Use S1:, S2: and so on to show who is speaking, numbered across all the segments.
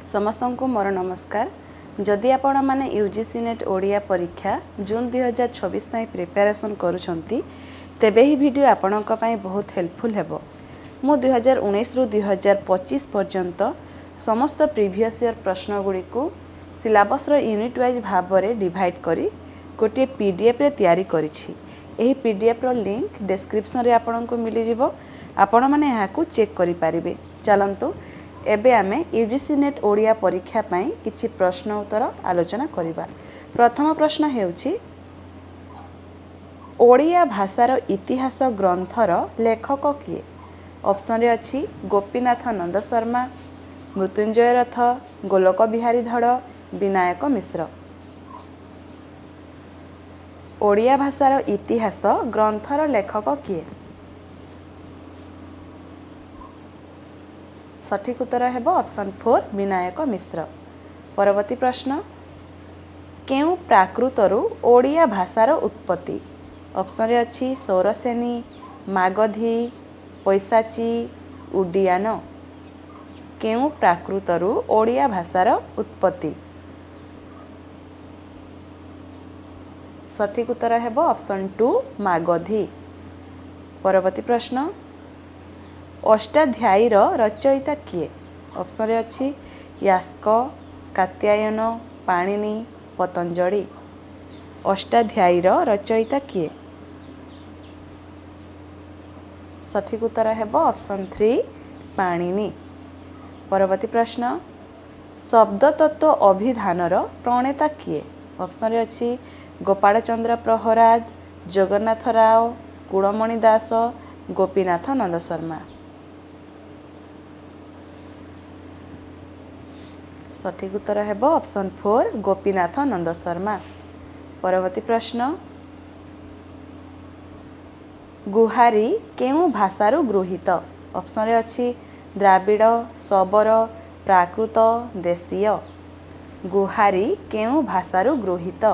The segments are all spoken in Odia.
S1: समस्त को मोर नमस्कार। जदि आपण माने यूजीसी नेट ओडिया परीक्षा जून 2026 प्रिपेरेसन करूछंती तेबे ही वीडियो आपणक पई बहुत हेल्पफुल हेबो। मु 2019 रु 2025 पर्यंत समस्त प्रीवियस ईयर प्रश्न गुडी को सिलेबस रो यूनिट वाइज भाव में डिवाइड करी गोटे पीडीएफ रे तैयारी करिछि। एही पीडीएफ रो लिंक डिस्क्रिप्शन रे आपणको मिली जिवो। आपण माने यहाँ को चेक करि पारिबे। चलंतु एबे आमे यूजीसी नेट ओडिया परीक्षा पई किछि प्रश्न उत्तर आलोचना करिबा। प्रथम प्रश्न हेउछि ओडिया भाषार इतिहास ग्रंथर लेखक किए? ऑप्शन रे अछि गोपीनाथ नंद शर्मा, मृत्युंजय रथ, गोलोक बिहारी धड़, विनायक मिश्र। ओडिया भाषार इतिहास ग्रंथर लेखक किए? सठिक उत्तर हेबो ऑप्शन 4 विनायक मिश्र। परवर्ती प्रश्न केउ प्राकृतरु ओडिया भाषार उत्पत्ति? ऑप्शन रे अछि सौरसेनी, मागधी, पैसाची, उडियान। केउ प्राकृतरु ओडिया भाषार उत्पत्ति? सठिक उत्तर हेबो ऑप्शन 2 मागधी। परवर्ती प्रश्न अष्टाध्यायीर रचयिता किए? ऑप्शन रे अछि यास्क, कात्यायन, पाणिनि, पतंजलि। अष्टाध्यायीर रचयिता किए? सठिक उत्तर हेबो ऑप्शन 3 पाणिनि। परवर्ती प्रश्न शब्द तत्व अभिधानर प्रणेता किए? ऑप्शन रे अछि गोपाल चंद्र प्रहराज, जगन्नाथ राव, कुड़मणि दास, गोपीनाथ नंद शर्मा। सठिक उत्तर हेबो ऑप्शन 4 गोपीनाथ नंद शर्मा। परवर्ती प्रश्न गुहारी केउ भाषारु गृहीत? ऑप्शन रे अछि द्राविड़, शबर, प्राकृत, देशीय। गुहारी केउ भाषारु गृहीत?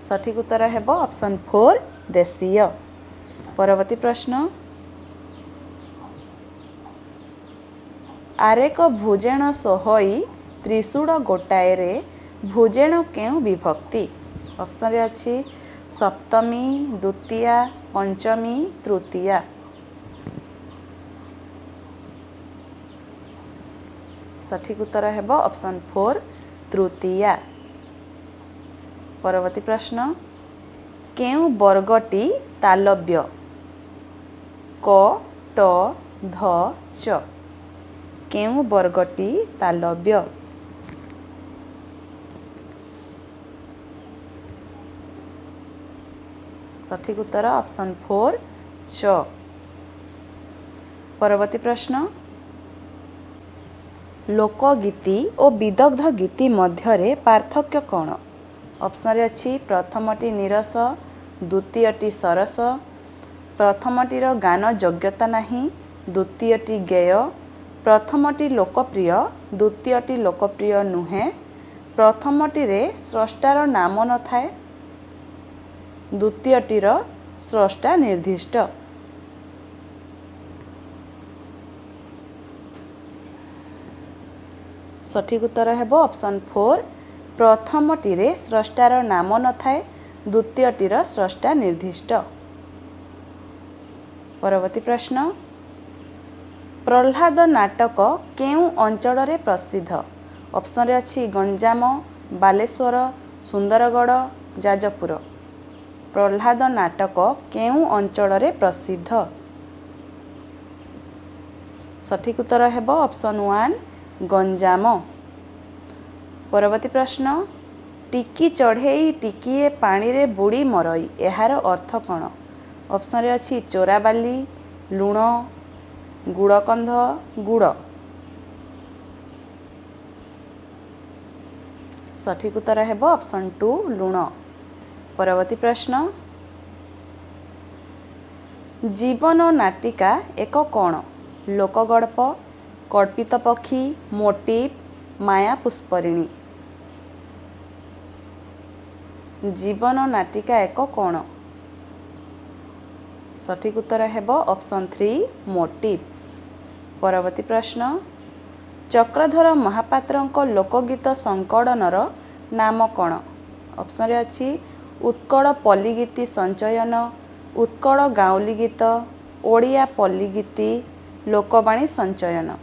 S1: सठिक उत्तर हेबो ऑप्शन 4 देशीय। परवर्ती प्रश्न आरेक भुजेण सोहई त्रिशूल गोटाए रे भुजेण केउ विभक्ति? ऑप्शन रे अछि सप्तमी, द्वितीया, पंचमी, तृतीया। सठिक उत्तर हेबो ऑप्शन 4 तृतीया। परवर्ती प्रश्न केउ वर्गटी तालव्य? क, ट, ध, च। केउ वर्गटी तालव्य? सठिक उत्तर ऑप्शन 4 च। परवर्ती प्रश्न लोकगीति और विदग्ध गीति मध्यरे पार्थक्य कौन? ऑप्शन रे अछि प्रथमटी निरस, द्वितीयटी सरस, प्रथमटीर गान योग्यता नाही, द्वितीयटी गेय, प्रथमटी लोकप्रिय, द्वितीयटी लोकप्रिय नुहे, प्रथमटीरे स्रष्टार नाम न थाए, द्वितीयटीर स्रष्टा निर्दिष्ट। सठिक उत्तर हेबो ऑप्शन 4 प्रथमटीरे स्रष्टार नाम न थाए, द्वितीयटीर स्रष्टा निर्दिष्ट। परवर्ती प्रश्न प्रह्लाद नाटक केउ अंचल रे प्रसिद्ध? ऑप्शन रे अछि गंजाम, बालेश्वर, सुंदरगढ़, जाजपुर। प्रह्लाद नाटक केउ अंचल रे प्रसिद्ध? सठिक उत्तर हेबो ऑप्शन 1 गंजाम। परवर्ती प्रश्न टिकी चढ़ेई टिकिए पानी रे बुड़ी मरई एहार अर्थ कौन? ऑप्शन रे अछि चोराबाली, लुण, गुड़कंध, गुड़। सठिक उत्तर हेबो ऑप्शन 2 लुण। परवर्ती प्रश्न जीवन नाटिका एक कौन? लोकगल्प, कल्पित पक्षी, मोटिव, माया पुष्परिणी। जीवन नाटिका एक कौन? सठिक उत्तर हेबो ऑप्शन 3 मोटिव। परवर्ती प्रश्न चक्रधर महापात्रंक लोकगीत संकलनर नाम कौन? ऑप्शन रे अछि उत्कल पल्लीगीति संचयन, उत्कल गाउली गीत, ओडिया पल्लीगीति, लोकवाणी संचयन।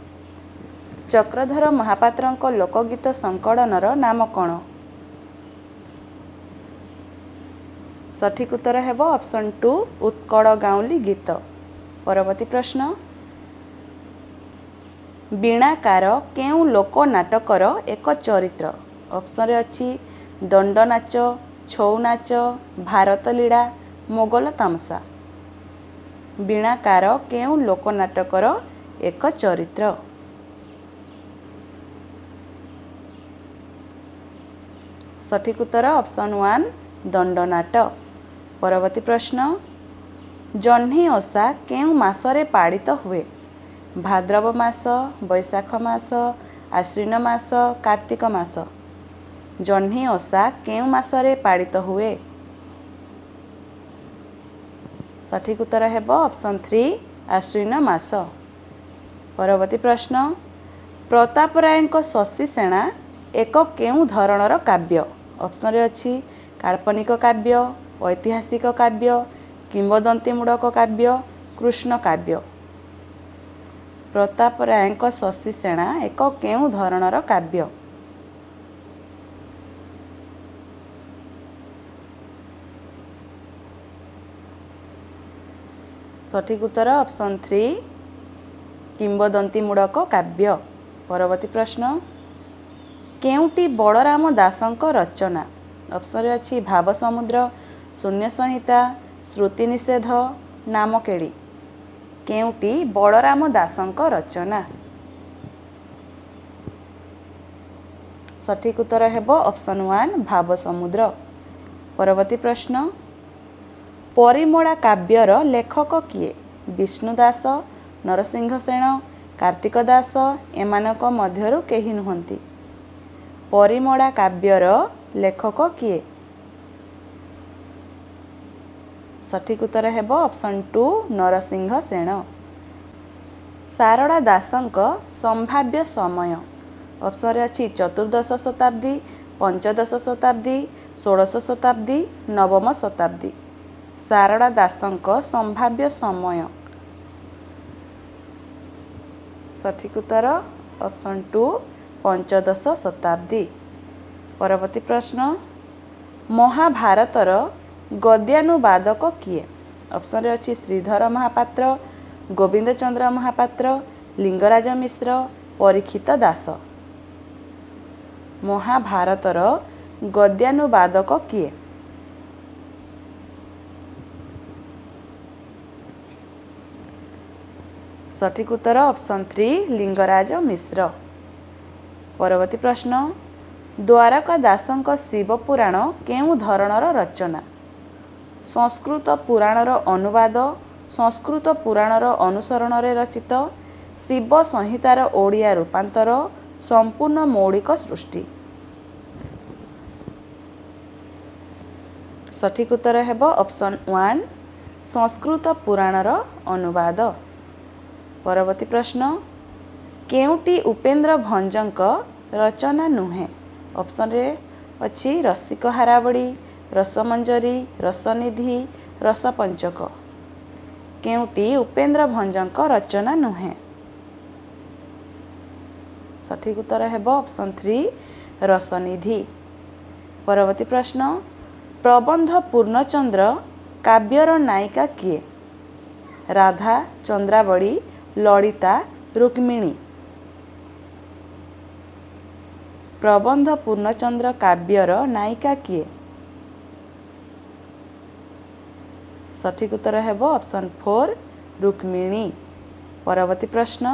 S1: चक्रधर महापात्रंक लोकगीत संकलनर नाम कौन? सठिक उत्तर हेबो ऑप्शन 2 उत्कल गाउली गीत। परवर्ती प्रश्न वीणाकार केउ लोक नाटकर एक चरित्र? ऑप्शन रे अछि दंडनाच, छौ नाच, भारत लीला, मोगल तामसा। वीणाकार केउ लोक नाटकर एक चरित्र? सठिक उत्तर ऑप्शन 1 दंडनाट। परवर्ती प्रश्न जह्नी ओषा केउ मासरे पालित हुए? भाद्रव मास, बैशाख मास, आश्विन मास, कार्तिक मास। जह्नी ओषा केउ मासरे पालित हुए? सठिक उत्तर हेबो ऑप्शन 3 आश्विन मास। परवर्ती प्रश्न प्रताप रायଙ୍କ शशि सेना एक केउ धरणर काव्य? ऑप्शन रे अछि काल्पनिक काव्य, ऐतिहासिक काव्य, किंवदंतीमूलक काव्य, कृष्ण काव्य। प्रताप रायଙ୍କ शशि सेना एक केउ धरणर काव्य? सठिक उत्तर ऑप्शन 3 किंवदंतीमूलक काव्य। परवर्ती प्रश्न केउटी बलराम दासଙ୍କ रचना? ऑप्शन रे अछि भाव समुद्र, शून्य संहिता, श्रुति निषेध, नामकेड़ी। केउटी बलराम दासଙ୍କ रचना? सठिक उत्तर हेबो ऑप्शन 1 भाव समुद्र। परवर्ती प्रश्न परिमला काव्यर लेखक किए? विष्णु दास, नरसिंह सेन, कार्तिक दास एमानक मध्यरु केही नुहंती। परिमला काव्यर लेखक किए? सठिक उत्तर हेबो ऑप्शन 2 नरसिंह सेन। शारदा दासଙ୍କ संभाव्य समय? ऑप्शन रे अछि चतुर्दश शताब्दी, पंचदश शताब्दी, षोड़श शताब्दी, नवम शताब्दी। शारदा दासଙ୍କ संभाव्य समय? सठिक उत्तर ऑप्शन 2 पंचदश शताब्दी। परवर्ती प्रश्न महाभारतर गद्यानुवादक किए? ऑप्शन रे अछि श्रीधर महापात्र, गोविंद चंद्र महापात्र, लिंगराज मिश्र, परीक्षित दास। महाभारतर गद्यानुवादक किए? सठिक उत्तर ऑप्शन 3 लिंगराज मिश्र। परवर्ती प्रश्न द्वारका दासଙ୍କ शिवपुराण केउ धरणर रचना? संस्कृत पुराणर अनुवाद, संस्कृत पुराणर अनुसरण रे रचित, शिव संहितार ओडिया रूपांतर, संपूर्ण मौलिक सृष्टि। सठिक उत्तर हेबो ऑप्शन 1 संस्कृत पुराणर अनुवाद। परवर्ती प्रश्न केउटी उपेन्द्र भंजଙ୍କ रचना नुहे? ऑप्शन रे अछि रसिक हारावड़ी, रसमंजरी, रसनिधि, रसपंचक। केउटी उपेन्द्र भंजଙ୍କ रचना नुहे? सठिक उत्तर हेबो ऑप्शन 3 रसनिधि। परवर्ती प्रश्न प्रबंध पूर्णचंद्र काव्यर नायिका किए? राधा, चंद्रावली, ललिता, रुक्मिणी। प्रबंध पूर्णचंद्र काव्यर नायिका किए? सठिक उत्तर हेबो ऑप्शन 4 रुक्मिणी। परवर्ती प्रश्न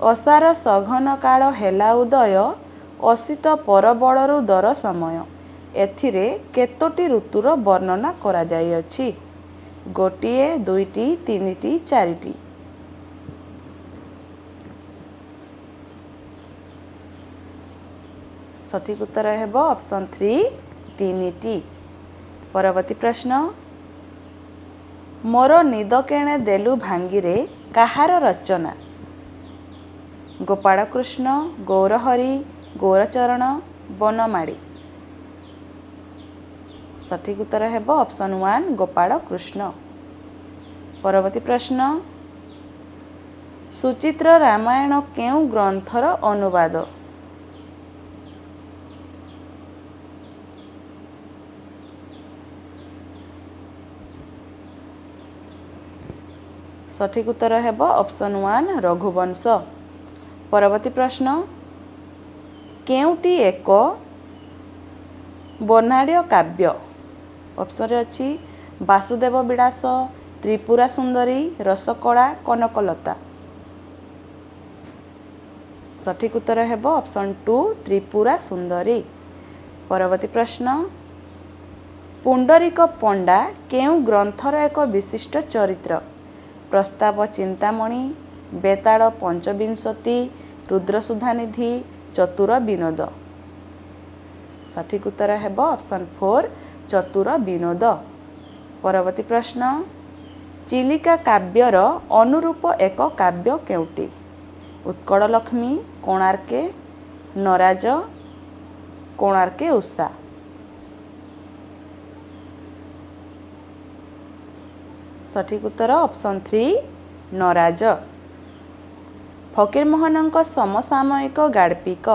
S1: असार सघन काल हेला उदय, असित परबलरु दर समय। एथिरे केतोटी ऋतुर वर्णना करा जाई अछि? गोटिए, दुईटी, तीनिटी, चारिटी। सठिक उत्तर हेबो ऑप्शन 3 तीनिटी। परवर्ती प्रश्न ମୋର ନିଦ କେଣେ ଦେଲୁ ଭାଙ୍ଗିରେ କାହାର ରଚନା? ଗୋପାଳକୃଷ୍ଣ, ଗୌରହରି, ଗୌରଚରଣ, ବନମାଳୀ। ସଠିକ୍ ଉତ୍ତର ହେବ ଅପସନ୍ 1 ଗୋପାଳକୃଷ୍ଣ। ପରବର୍ତ୍ତୀ ପ୍ରଶ୍ନ, ସୁଚିତ୍ର ରାମାୟଣ କେଉଁ ଗ୍ରନ୍ଥର ଅନୁବାଦ? ସଠିକ୍ ଉତ୍ତର ହେବ ଅପସନ୍ 1 ରଘୁବଂଶ। ପରବର୍ତ୍ତୀ ପ୍ରଶ୍ନ, କେଉଁଟି ଏକ ବର୍ଣ୍ଣାଢ୍ୟ କାବ୍ୟ? ଅପସନ୍ରେ ଅଛି ବାସୁଦେବ ବିଳାସ, ତ୍ରିପୁରା ସୁନ୍ଦରୀ, ରସକଳା, କନକଲତା। ସଠିକ୍ ଉତ୍ତର ହେବ ଅପସନ୍ 2 ତ୍ରିପୁରା ସୁନ୍ଦରୀ। ପରବର୍ତ୍ତୀ ପ୍ରଶ୍ନ, ପୁଣ୍ଡରୀକ ପଣ୍ଡା କେଉଁ ଗ୍ରନ୍ଥର ଏକ ବିଶିଷ୍ଟ ଚରିତ୍ର? ପ୍ରସ୍ତାବ ଚିନ୍ତାମଣି, ବେତାଳ ପଞ୍ଚବିଂଶତି, ରୁଦ୍ରସୁଧାନିଧି, ଚତୁର ବିନୋଦ। ସଠିକ୍ ଉତ୍ତର ହେବ ଅପସନ୍ 4 ଚତୁର ବିନୋଦ। ପରବର୍ତ୍ତୀ ପ୍ରଶ୍ନ, ଚିଲିକା କାବ୍ୟର ଅନୁରୂପ ଏକ କାବ୍ୟ କେଉଁଟି? ଉତ୍କଳଲକ୍ଷ୍ମୀ, କୋଣାର୍କେ, ନରାଜ, କୋଣାର୍କେ ଉଷା। ସଠିକ୍ ଉତ୍ତର ଅପସନ୍ 3 ନରାଜ। ଫକୀରମୋହନଙ୍କ ସମସାମୟିକ ଗାଳ୍ପିକ?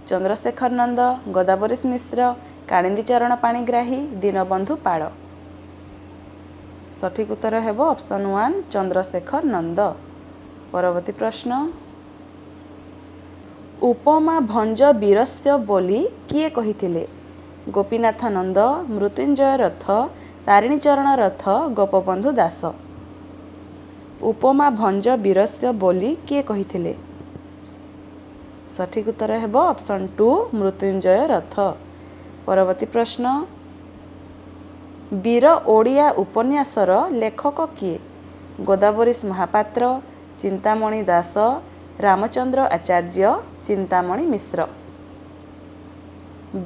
S1: ଚନ୍ଦ୍ରଶେଖର ନନ୍ଦ, ଗୋଦାବରୀଶ ମିଶ୍ର, କାଳିନ୍ଦୀଚରଣ ପାଣିଗ୍ରାହୀ, ଦୀନବନ୍ଧୁ ପାଳ। ସଠିକ୍ ଉତ୍ତର ହେବ ଅପସନ୍ 1 ଚନ୍ଦ୍ରଶେଖର ନନ୍ଦ। ପରବର୍ତ୍ତୀ ପ୍ରଶ୍ନ, ଉପମା ଭଞ୍ଜ ବୀରସ୍ୟ ବୋଲି କିଏ କହିଥିଲେ? ଗୋପୀନାଥ ନନ୍ଦ, ମୃତ୍ୟୁଞ୍ଜୟ ରଥ, ତାରିଣୀଚରଣ ରଥ, ଗୋପବନ୍ଧୁ ଦାସ। ଉପମା ଭଞ୍ଜ ବୀରସ୍ୟ ବୋଲି କିଏ କହିଥିଲେ? ସଠିକ୍ ଉତ୍ତର ହେବ ଅପସନ୍ 2 ମୃତ୍ୟୁଞ୍ଜୟ ରଥ। ପରବର୍ତ୍ତୀ ପ୍ରଶ୍ନ, ବୀର ଓଡ଼ିଆ ଉପନ୍ୟାସର ଲେଖକ କିଏ? ଗୋଦାବରୀଶ ମହାପାତ୍ର, ଚିନ୍ତାମଣି ଦାସ, ରାମଚନ୍ଦ୍ର ଆଚାର୍ଯ୍ୟ, ଚିନ୍ତାମଣି ମିଶ୍ର।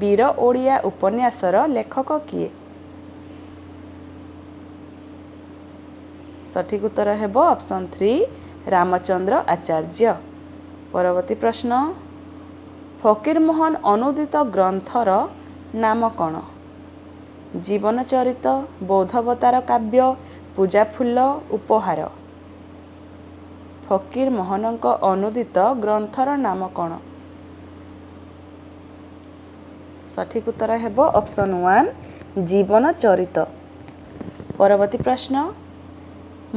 S1: ବୀର ଓଡ଼ିଆ ଉପନ୍ୟାସର ଲେଖକ କିଏ? ସଠିକ୍ ଉତ୍ତର ହେବ ଅପସନ୍ 3 ରାମଚନ୍ଦ୍ର ଆଚାର୍ଯ୍ୟ। ପରବର୍ତ୍ତୀ ପ୍ରଶ୍ନ, ଫକୀରମୋହନ ଅନୂଦିତ ଗ୍ରନ୍ଥର ନାମ କ'ଣ? ଜୀବନଚରିତ, ବୌଦ୍ଧାବତାର କାବ୍ୟ, ପୂଜାଫୁଲ, ଉପହାର। ଫକୀରମୋହନଙ୍କ ଅନୂଦିତ ଗ୍ରନ୍ଥର ନାମ କ'ଣ? ସଠିକ୍ ଉତ୍ତର ହେବ ଅପସନ୍ 1 ଜୀବନଚରିତ। ପରବର୍ତ୍ତୀ ପ୍ରଶ୍ନ,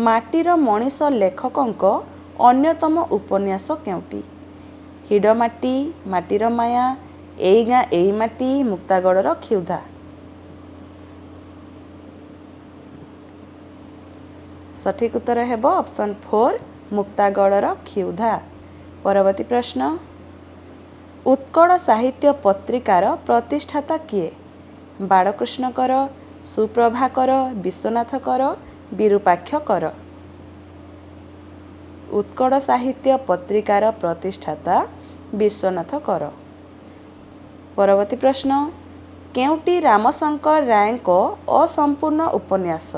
S1: ମାଟିର ମଣିଷ ଲେଖକଙ୍କ ଅନ୍ୟତମ ଉପନ୍ୟାସ କେଉଁଟି? ହିଡ଼ମାଟି, ମାଟିର ମାୟା, ଏଇ ଗାଁ ଏଇ ମାଟି, ମୁକ୍ତାଗଡ଼ର କ୍ଷୁଧା। ସଠିକ୍ ଉତ୍ତର ହେବ ଅପସନ୍ 4 ମୁକ୍ତାଗଡ଼ର କ୍ଷୁଧା। ପରବର୍ତ୍ତୀ ପ୍ରଶ୍ନ, ଉତ୍କଳ ସାହିତ୍ୟ ପତ୍ରିକାର ପ୍ରତିଷ୍ଠାତା କିଏ? ବାଳକୃଷ୍ଣ କର, ସୁପ୍ରଭା କର, ବିଶ୍ୱନାଥ କର, ବିରୂପାକ୍ଷ କର। ଉତ୍କଳ ସାହିତ୍ୟ ପତ୍ରିକାର ପ୍ରତିଷ୍ଠାତା ବିଶ୍ୱନାଥ କର। ପରବର୍ତ୍ତୀ ପ୍ରଶ୍ନ, କେଉଁଟି ରାମଶଙ୍କର ରାୟଙ୍କ ଅସମ୍ପୂର୍ଣ୍ଣ ଉପନ୍ୟାସ?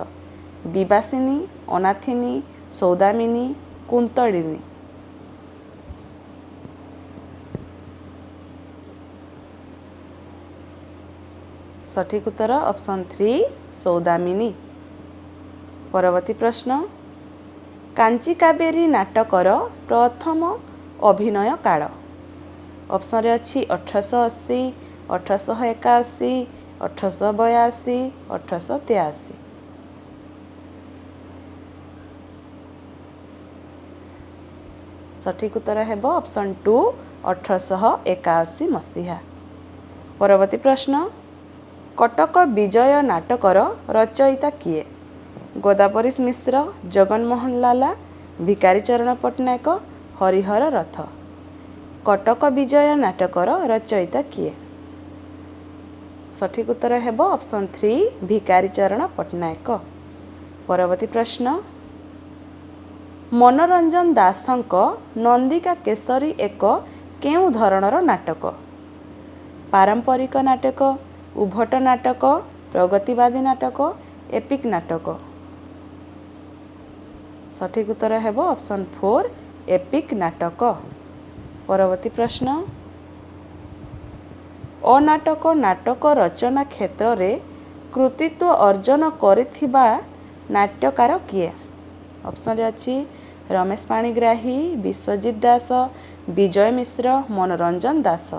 S1: ବିବାସିନୀ, ଅନାଥିନୀ, ସୌଦାମିନୀ, କୁନ୍ତଳିନୀ। ସଠିକ୍ ଉତ୍ତର ଅପସନ୍ 3 ସୌଦାମିନୀ। ପରବର୍ତ୍ତୀ ପ୍ରଶ୍ନ, କାଞ୍ଚି କାବେରୀ ନାଟକର ପ୍ରଥମ ଅଭିନୟ କାଳ? ଅପସନ୍ରେ ଅଛି 1880, 1881, 1882, 1883। ସଠିକ୍ ଉତ୍ତର ହେବ ଅପସନ୍ 2 1881 ମସିହା। ପରବର୍ତ୍ତୀ ପ୍ରଶ୍ନ, କଟକ ବିଜୟ ନାଟକର ରଚୟିତା କିଏ? ଗୋଦାବରୀଶ ମିଶ୍ର, ଜଗନମୋହନ ଲାଲା, ଭିକାରୀଚରଣ ପଟ୍ଟନାୟକ, ହରିହର ରଥ। କଟକ ବିଜୟ ନାଟକର ରଚୟିତା କିଏ? ସଠିକ୍ ଉତ୍ତର ହେବ ଅପସନ୍ 3 ଭିକାରୀଚରଣ ପଟ୍ଟନାୟକ। ପରବର୍ତ୍ତୀ ପ୍ରଶ୍ନ, ମନୋରଞ୍ଜନ ଦାସଙ୍କ ନନ୍ଦିକା କେଶରୀ ଏକ କେଉଁ ଧରଣର ନାଟକ? ପାରମ୍ପରିକ ନାଟକ, ଉଭଟ ନାଟକ, ପ୍ରଗତିବାଦୀ ନାଟକ, ଏପିକ୍ ନାଟକ। ସଠିକ୍ ଉତ୍ତର ହେବ ଅପସନ୍ 4 ଏପିକ୍ ନାଟକ। ପରବର୍ତ୍ତୀ ପ୍ରଶ୍ନ, ଅନାଟକ ନାଟକ ରଚନା କ୍ଷେତ୍ରରେ କୃତିତ୍ୱ ଅର୍ଜନ କରିଥିବା ନାଟ୍ୟକାର କିଏ? ଅପସନ୍ରେ ଅଛି ରମେଶ ପାଣିଗ୍ରାହୀ, ବିଶ୍ୱଜିତ ଦାସ, ବିଜୟ ମିଶ୍ର, ମନୋରଞ୍ଜନ ଦାସ।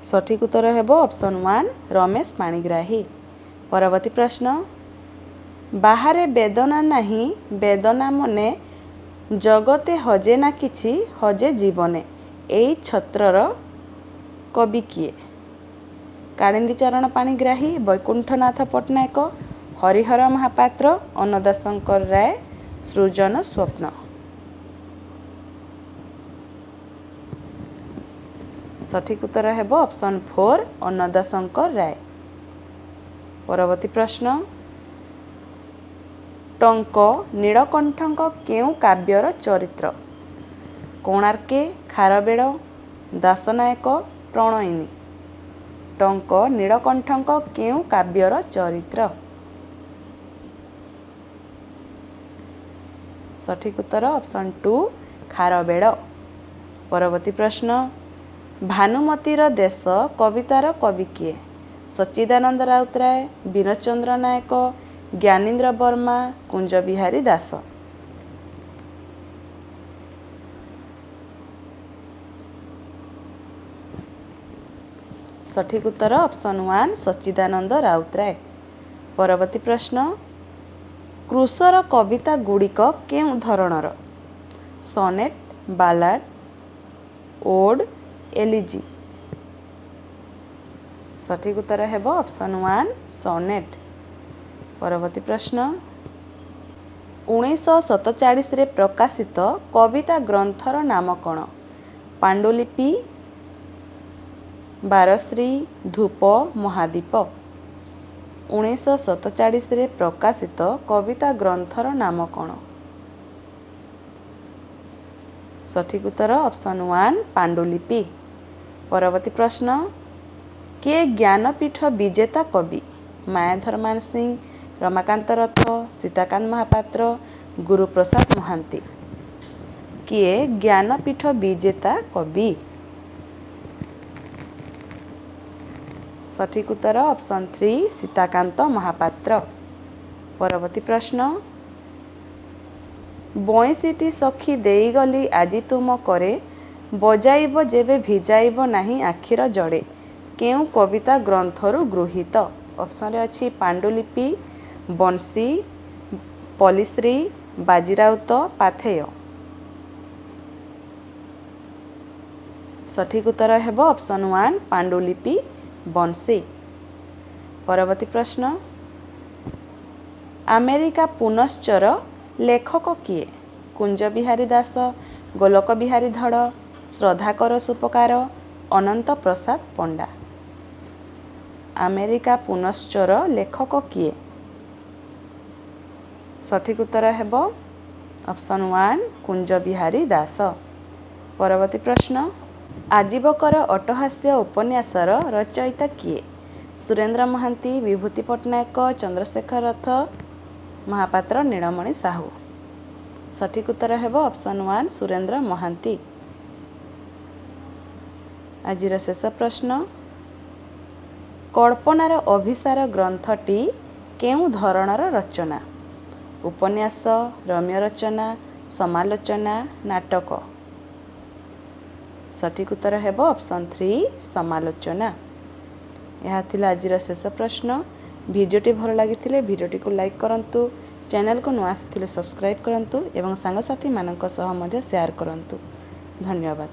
S1: ସଠିକ୍ ଉତ୍ତର ହେବ ଅପସନ୍ 1 ରମେଶ ପାଣିଗ୍ରାହୀ। ପରବର୍ତ୍ତୀ ପ୍ରଶ୍ନ, ବାହାରେ ବେଦନା ନାହିଁ ବେଦନା ମନେ, ଜଗତେ ହଜେ ନା କିଛି ହଜେ ଜୀବନେ, ଏଇ ଛତ୍ରର କବି କିଏ? କାଳିନ୍ଦୀ ଚରଣ ପାଣିଗ୍ରାହୀ, ବୈକୁଣ୍ଠନାଥ ପଟ୍ଟନାୟକ, ହରିହର ମହାପାତ୍ର, ଅନ୍ନଦା ଶଙ୍କର ରାୟ, ସୃଜନ ସ୍ୱପ୍ନ। ସଠିକ୍ ଉତ୍ତର ହେବ ଅପସନ୍ 4 ଅନ୍ନଦା ଶଙ୍କର ରାୟ। ପରବର୍ତ୍ତୀ ପ୍ରଶ୍ନ, ଟଙ୍କ ନୀଳକଣ୍ଠଙ୍କ କେଉଁ କାବ୍ୟର ଚରିତ୍ର? କୋଣାର୍କେ, ଖାରବେଳ, ଦାସନାୟକ, ପ୍ରଣୟିନୀ। ଟଙ୍କ ନୀଳକଣ୍ଠଙ୍କ କେଉଁ କାବ୍ୟର ଚରିତ୍ର? ସଠିକ୍ ଉତ୍ତର ଅପସନ୍ 2 ଖାରବେଳ। ପରବର୍ତ୍ତୀ ପ୍ରଶ୍ନ, ଭାନୁମତୀର ଦେଶ କବିତାର କବି କିଏ? ସଚ୍ଚିଦାନନ୍ଦ ରାଉତରାୟ, ବିନୋଦ ଚନ୍ଦ୍ର ନାୟକ, ଜ୍ଞାନୀନ୍ଦ୍ର ବର୍ମା, କୁଞ୍ଜ ବିହାରୀ ଦାସ। ସଠିକ୍ ଉତ୍ତର ଅପସନ୍ 1 ସଚ୍ଚିଦାନନ୍ଦ ରାଉତରାୟ। ପରବର୍ତ୍ତୀ ପ୍ରଶ୍ନ, କୃଷର କବିତା ଗୁଡ଼ିକ କେଉଁ ଧରଣର? Sonnet, ballad, ode, elegy. ସଠିକ୍ ଉତ୍ତର ହେବ ଅପସନ୍ 1 ସନେଟ୍। ପରବର୍ତ୍ତୀ ପ୍ରଶ୍ନ, 1947ରେ ପ୍ରକାଶିତ କବିତା ଗ୍ରନ୍ଥର ନାମ କ'ଣ? ପାଣ୍ଡୁଲିପି, ବାରଶ୍ରୀ, ଧୂପ, ମହାଦୀପ। 1947ରେ ପ୍ରକାଶିତ କବିତା ଗ୍ରନ୍ଥର ନାମ କ'ଣ? ସଠିକ୍ ଉତ୍ତର ଅପସନ୍ 1 ପାଣ୍ଡୁଲିପି। ପରବର୍ତ୍ତୀ ପ୍ରଶ୍ନ, କିଏ ଜ୍ଞାନପୀଠ ବିଜେତା କବି? ମାୟାଧର ମାନସିଂହ, ରମାକାନ୍ତ ରଥ, ସୀତାକାନ୍ତ ମହାପାତ୍ର, ଗୁରୁପ୍ରସାଦ ମହାନ୍ତି। କିଏ ଜ୍ଞାନପୀଠ ବିଜେତା କବି? ସଠିକ୍ ଉତ୍ତର ଅପସନ୍ 3 ସୀତାକାନ୍ତ ମହାପାତ୍ର। ପରବର୍ତ୍ତୀ ପ୍ରଶ୍ନ, ବଇଁଶୀଟି ସଖୀ ଦେଇଗଲି ଆଜି ତୁମ କରେ, ବଜାଇବ ଯେବେ ଭିଜାଇବ ନାହିଁ ଆଖିର ଜଡ଼େ, କେଉଁ କବିତା ଗ୍ରନ୍ଥରୁ ଗୃହୀତ? ଅପସନ୍ରେ ଅଛି ପାଣ୍ଡୁଲିପି, ବଂଶୀ, ପଲ୍ଲିଶ୍ରୀ, ବାଜିରାଉତ, ପାଥେୟ। ସଠିକ୍ ଉତ୍ତର ହେବ ଅପସନ୍ 1 ପାଣ୍ଡୁଲିପି, ବଂଶୀ। ପରବର୍ତ୍ତୀ ପ୍ରଶ୍ନ, ଆମେରିକା ପୁନଶ୍ଚର ଲେଖକ କିଏ? କୁଞ୍ଜ ବିହାରୀ ଦାସ, ଗୋଲକ ବିହାରୀ ଧଳ, ଶ୍ରଦ୍ଧାକର ସୁପକାର, ଅନନ୍ତ ପ୍ରସାଦ ପଣ୍ଡା। ଆମେରିକା ପୁନଶ୍ଚର ଲେଖକ କିଏ? ସଠିକ୍ ଉତ୍ତର ହେବ ଅପସନ୍ 1 କୁଞ୍ଜ ବିହାରୀ ଦାସ। ପରବର୍ତ୍ତୀ ପ୍ରଶ୍ନ, ଆଜୀବକର ଅଟ୍ଟହାସ୍ୟ ଉପନ୍ୟାସର ରଚୟିତା କିଏ? ସୁରେନ୍ଦ୍ର ମହାନ୍ତି, ବିଭୂତି ପଟ୍ଟନାୟକ, ଚନ୍ଦ୍ରଶେଖର ରଥ, ମହାପାତ୍ର ନୀଳମଣି ସାହୁ। ସଠିକ୍ ଉତ୍ତର ହେବ ଅପସନ୍ 1 ସୁରେନ୍ଦ୍ର ମହାନ୍ତି। ଆଜିର ଶେଷ ପ୍ରଶ୍ନ, କଳ୍ପନାର ଅଭିସାର ଗ୍ରନ୍ଥଟି କେଉଁ ଧରଣର ରଚନା? ଉପନ୍ୟାସ, ରମ୍ୟ ରଚନା, ସମାଲୋଚନା, ନାଟକ। ସଠିକ୍ ଉତ୍ତର ହେବ ଅପସନ୍ 3 ସମାଲୋଚନା। ଏହା ଥିଲା ଆଜିର ଶେଷ ପ୍ରଶ୍ନ। ଭିଡ଼ିଓଟି ଭଲ ଲାଗିଥିଲେ ଭିଡ଼ିଓଟିକୁ ଲାଇକ୍ କରନ୍ତୁ, ଚ୍ୟାନେଲକୁ ନୂଆ ଆସିଥିଲେ ସବସ୍କ୍ରାଇବ୍ କରନ୍ତୁ ଏବଂ ସାଙ୍ଗସାଥିମାନଙ୍କ ସହ ମଧ୍ୟ ସେୟାର କରନ୍ତୁ। ଧନ୍ୟବାଦ।